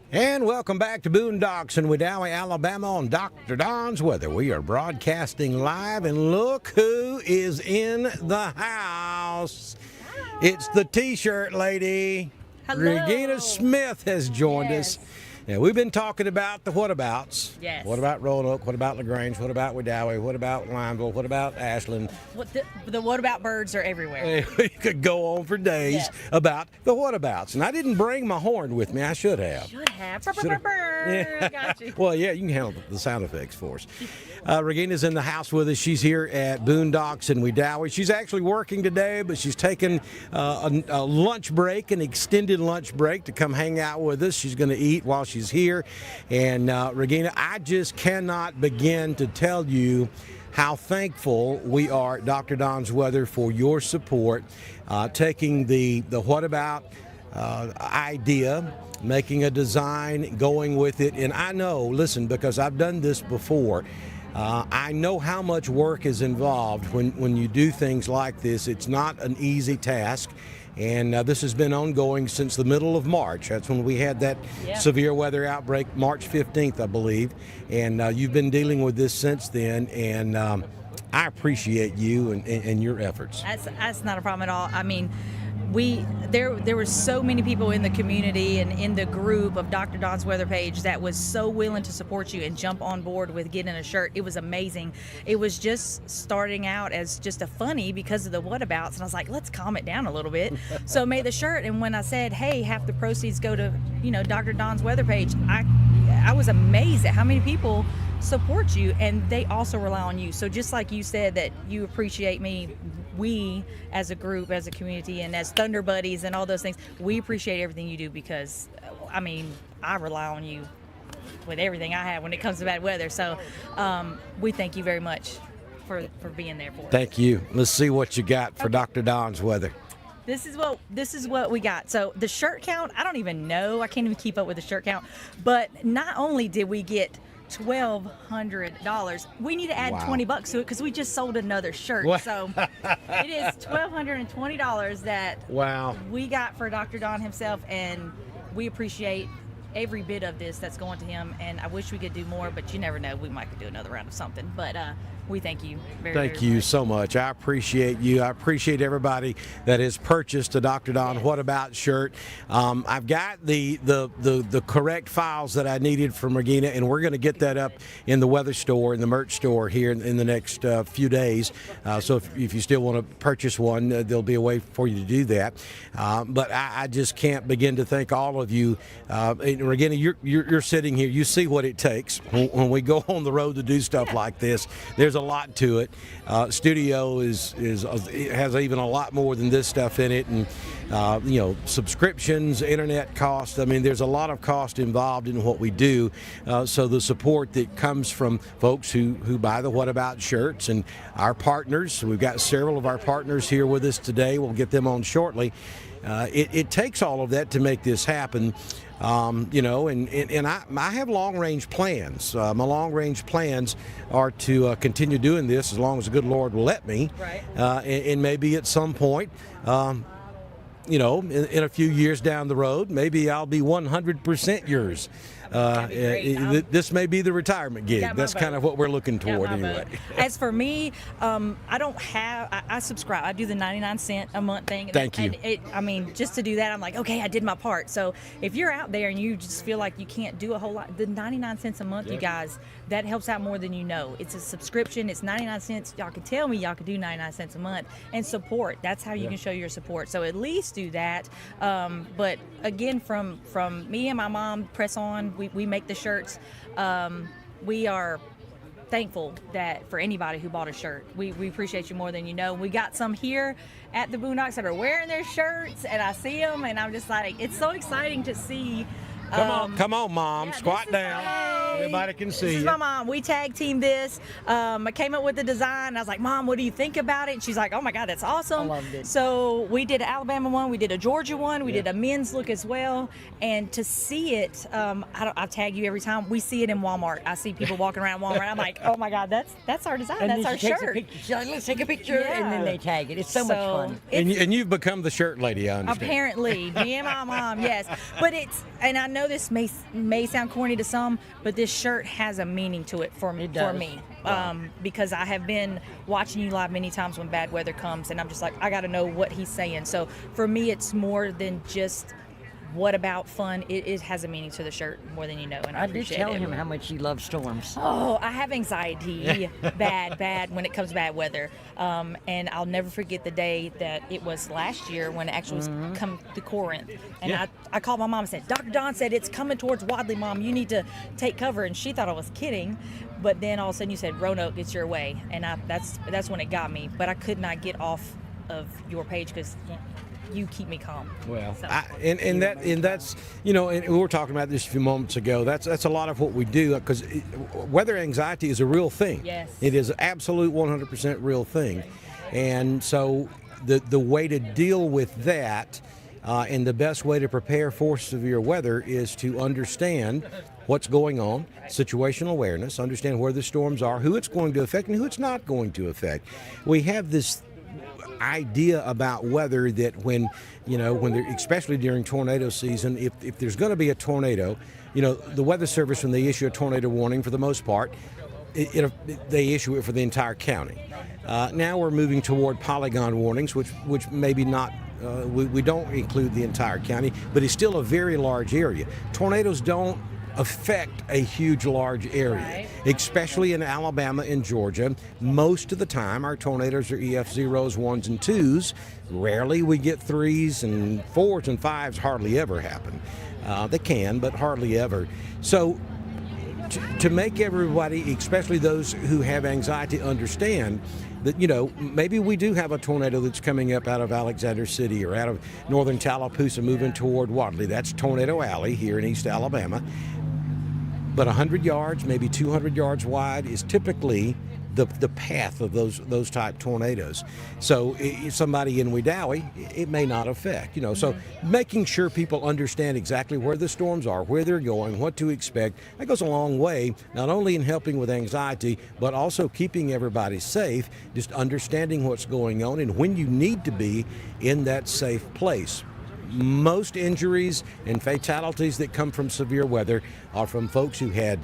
And welcome back to Boondocks in Wedowee, Alabama on Dr. Don's Weather. We are broadcasting live, and look who is in the house. It's the T-shirt lady. Hello. Regina Smith has joined us. Now, we've been talking about the whatabouts. Yes. What about Roanoke? What about LaGrange? What about Wedowee? What about Lineville? What about Ashland? The what about birds are everywhere. We could go on for days Yes. about the whatabouts. And I didn't bring my horn with me. I should have. Should have. Yeah. Got you. Well, yeah, you can handle the sound effects for us. Regina's in the house with us. She's here at Boondocks in Wedowee. She's actually working today, but she's taken a lunch break, an extended lunch break, to come hang out with us. She's going to eat while she's here. And Regina, I just cannot begin to tell you how thankful we are at Dr. Don's Weather for your support, taking the what about idea, making a design, going with it. And I know, listen, because I've done this before, I know how much work is involved when you do things like this. It's not an easy task. And this has been ongoing since the middle of March. That's when we had that severe weather outbreak, March 15th, I believe. And you've been dealing with this since then. And I appreciate you and your efforts. That's not a problem at all. I mean, there were so many people in the community and in the group of Dr. Don's Weather page that was so willing to support you and jump on board with getting a shirt. It was amazing. It was just starting out as just a funny because of the whatabouts, and I was like, let's calm it down a little bit. So I made the shirt, and when I said, hey, half the proceeds go to Dr. Don's Weather page, I was amazed at how many people support you, and they also rely on you. So just like you said that you appreciate me, we as a group, as a community, and as Thunder Buddies and all those things, we appreciate everything you do because, I mean, I rely on you with everything I have when it comes to bad weather. So we thank you very much for being there for us. Thank you. Let's see what you got for Dr. Don's Weather. This is what we got. So the shirt count, I don't even know. I can't even keep up with the shirt count. But not only did we get $1,200, we need to add $20 to it because we just sold another shirt. What? So it is $1,220 that we got for Dr. Don himself, and we appreciate every bit of this that's going to him. And I wish we could do more, but you never know. We might could do another round of something. But we thank you Thank you so much. I appreciate you. I appreciate everybody that has purchased a Dr. Don What About shirt. I've got the correct files that I needed from Regina, and we're going to get that up in the weather store, in the merch store here in the next few days. So if you still want to purchase one, there'll be a way for you to do that. But I just can't begin to thank all of you. And Regina, you're sitting here. You see what it takes when we go on the road to do stuff like this. There's a lot to it. Studio has even a lot more than this stuff in it, and subscriptions, internet cost. I mean, there's a lot of cost involved in what we do. So the support that comes from folks who buy the What About shirts, and our partners. We've got several of our partners here with us today. We'll get them on shortly. It takes all of that to make this happen. And I have long-range plans. My long-range plans are to continue doing this as long as the good Lord will let me. Right. And maybe at some point, in a few years down the road, maybe I'll be 100% yours. This may be the retirement gig. That's kind of what we're looking toward anyway. As for me, I subscribe. I do the 99-cent a month thing. Thank you. And just to do that, I'm like, okay, I did my part. So if you're out there and you just feel like you can't do a whole lot, the 99 cents a month, you guys, that helps out more than you know. It's a subscription. It's 99 cents. Y'all can tell me y'all can do 99 cents a month and support. That's how you can show your support. So at least do that. But again, from me and my mom, Press On, we make the shirts. We are thankful that for anybody who bought a shirt. We appreciate you more than you know. We got some here at the Boondocks that are wearing their shirts, and I see them, and I'm just like, it's so exciting to see Come on, Mom. Yeah, Squat this is- down. Hey, Everybody can see This is you. my mom. We tag teamed this. I came up with the design. I was like, Mom, what do you think about it? And she's like, oh my God, that's awesome. I loved it. So we did an Alabama one, we did a Georgia one, we did a men's look as well. And to see it, I tag you every time. We see it in Walmart. I see people walking around Walmart. I'm like, oh my God, that's our design. And That's then our she takes a shirt. picture. She's like, let's take a picture, and then they tag it. It's so much fun. it's- And you've become the shirt lady, I understand. Apparently, me and my mom, yes. But and I know this may sound corny to some, but this shirt has a meaning to it for It does. me. Because I have been watching you live many times when bad weather comes, and I'm just like, I got to know what he's saying. So for me, it's more than just what about fun. It has a meaning to the shirt more than you know, and I I did appreciate tell it. him how much he loves storms. Oh, I have anxiety, bad when it comes to bad weather. And I'll never forget the day that it was last year when it actually was come to Corinth. And I called my mom and said, Dr. Don said it's coming towards Wadley, Mom. You need to take cover. And she thought I was kidding. But then all of a sudden you said, Roanoke, it's your way. And that's when it got me. But I could not get off of your page because you keep me calm. Well, So- and that's and we were talking about this a few moments ago. That's a lot of what we do because weather anxiety is a real thing. Yes. It is an absolute 100% real thing, and so the way to deal with that and the best way to prepare for severe weather is to understand what's going on, situational awareness, understand where the storms are, who it's going to affect, and who it's not going to affect. We have this idea about weather that when especially during tornado season, if there's going to be a tornado, the Weather Service, when they issue a tornado warning, for the most part, they issue it for the entire county. Now we're moving toward polygon warnings, which maybe not. We don't include the entire county, but it's still a very large area. Tornadoes don't affect a huge large area, especially in Alabama and Georgia. Most of the time our tornadoes are EF 0s, 1s, and 2s. Rarely we get 3s and 4s and 5s. Hardly ever happen. They can, but hardly ever. So to make everybody, especially those who have anxiety, understand that maybe we do have a tornado that's coming up out of Alexander City or out of northern Tallapoosa moving toward Wadley. That's Tornado Alley here in East Alabama. But 100 yards, maybe 200 yards wide is typically the path of those type tornadoes. So if somebody in Wedowee, it may not affect. So making sure people understand exactly where the storms are, where they're going, what to expect, that goes a long way, not only in helping with anxiety, but also keeping everybody safe, just understanding what's going on and when you need to be in that safe place. Most injuries and fatalities that come from severe weather are from folks who had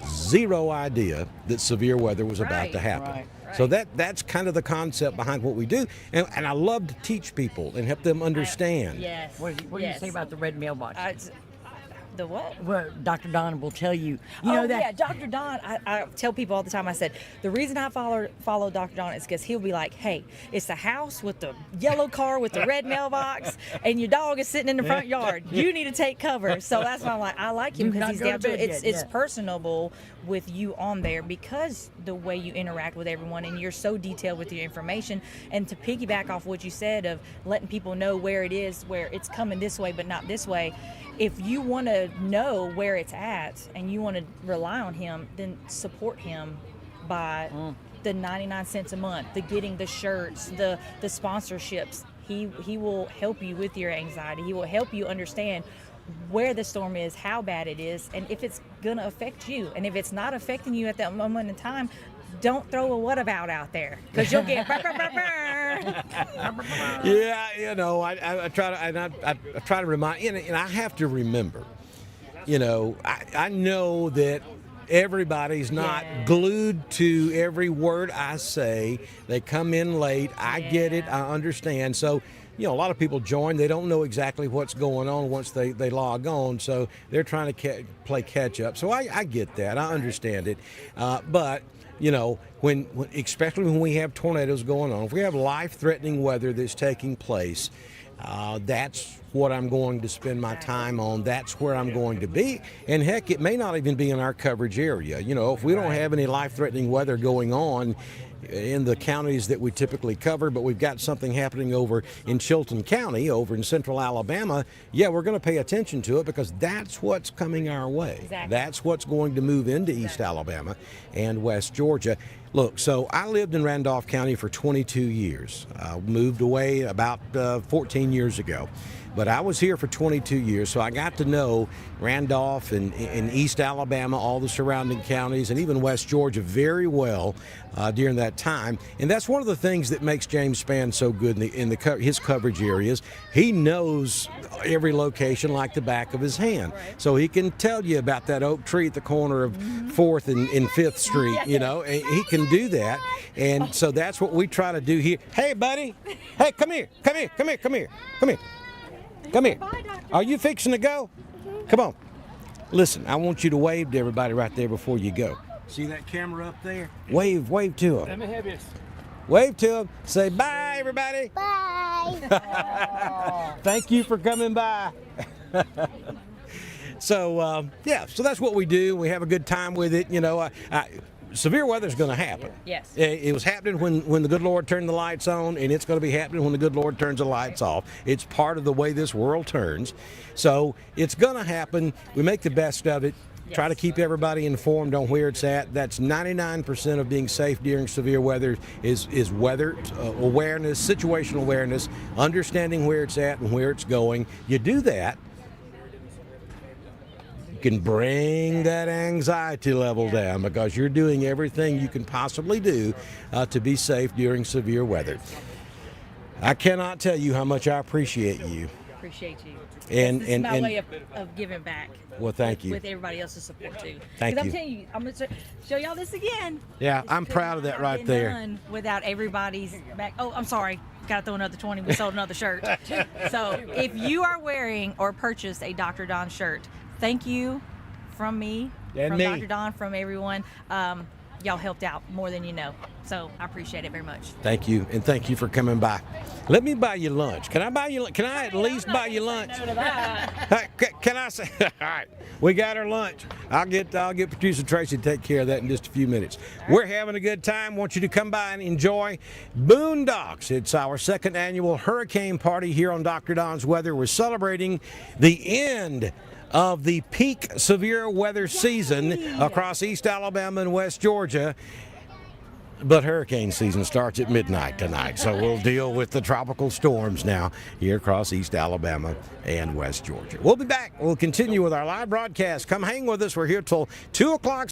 zero idea that severe weather was about to happen. Right. So that's kind of the concept behind what we do. And I love to teach people and help them understand. Yes. What do you say about the red mailbox? The what? Well, Dr. Don will tell you. Yeah, Dr. Don. I tell people all the time. I said the reason I follow Dr. Don is because he'll be like, "Hey, it's the house with the yellow car with the red mailbox, and your dog is sitting in the front yard. You need to take cover." So that's why I'm like, I like him Do because not he's go to down to it. bed It's yet, yeah. personable with you on there because the way you interact with everyone and you're so detailed with your information. And to piggyback off what you said of letting people know where it is, where it's coming this way but not this way. If you want to know where it's at and you want to rely on him, then support him by the 99 cents a month, the getting the shirts, the sponsorships. He will help you with your anxiety. He will help you understand where the storm is, how bad it is, and if it's going to affect you. And if it's not affecting you at that moment in time, don't throw a what about out there because you'll get burr, burr, burr, burr. Yeah, I try to remind, and I have to remember, I know that everybody's not glued to every word I say. They come in late. I get it. I understand. So, a lot of people join. They don't know exactly what's going on once they log on. So they're trying to play catch up. So I get that. I understand it. But when especially when we have tornadoes going on, if we have life-threatening weather that's taking place, that's what I'm going to spend my time on. That's where I'm going to be. And heck, it may not even be in our coverage area. If we don't have any life-threatening weather going on, in the counties that we typically cover, but we've got something happening over in Chilton County, over in central Alabama, yeah, we're going to pay attention to it because that's what's coming our way. Exactly. That's what's going to move into East Alabama and West Georgia. Look, so I lived in Randolph County for 22 years. Moved away about 14 years ago. But I was here for 22 years, so I got to know Randolph and East Alabama, all the surrounding counties, and even West Georgia very well during that time. And that's one of the things that makes James Spann so good in his coverage areas. He knows every location like the back of his hand. Right. So he can tell you about that oak tree at the corner of 4th and 5th Street, you know, and he can do that. And so that's what we try to do here. Hey, buddy. Hey, come here. Come here. Come here. Come here. Come here. Come here. Are you fixing to go? Come on. Listen, I want you to wave to everybody right there before you go. See that camera up there? Wave to them. Let me have this. Wave to them. Say bye, everybody. Bye. Thank you for coming by. So, yeah, so that's what we do. We have a good time with it. You know, severe weather's going to happen. Yes. It was happening when the good Lord turned the lights on, and it's going to be happening when the good Lord turns the lights off. It's part of the way this world turns. So it's going to happen. We make the best of it. Yes. Try to keep everybody informed on where it's at. That's 99% of being safe during severe weather is weather awareness, situational awareness, understanding where it's at and where it's going. You do that, can bring that anxiety level down because you're doing everything you can possibly do to be safe during severe weather. I cannot tell you how much I appreciate you. Appreciate you. And- this is my and- way of giving back. Well, thank you. With everybody else's support too. Thank 'Cause you. I'm telling you, I'm gonna show y'all this again. Yeah, This I'm could proud of not that have right been there. done without everybody's back. Oh, I'm sorry. Got to throw another 20. We sold another shirt. So if you are wearing or purchased a Dr. Don shirt, thank you from me, And from me. Dr. Don, from everyone. Y'all helped out more than you know. So I appreciate it very much. Thank you, and thank you for coming by. Let me buy you lunch. Can I buy you? Can I at least buy you lunch? Hey, can I say? All right, we got our lunch. I'll get producer Tracy to take care of that in just a few minutes. We're having a good time. Want you to come by and enjoy Boondocks. It's our second annual hurricane party here on Dr. Don's Weather. We're celebrating the end of the peak severe weather season across East Alabama and West Georgia. But hurricane season starts at midnight tonight, so we'll deal with the tropical storms now here across East Alabama and West Georgia. We'll be back. We'll continue with our live broadcast. Come hang with us. We're here till 2 o'clock.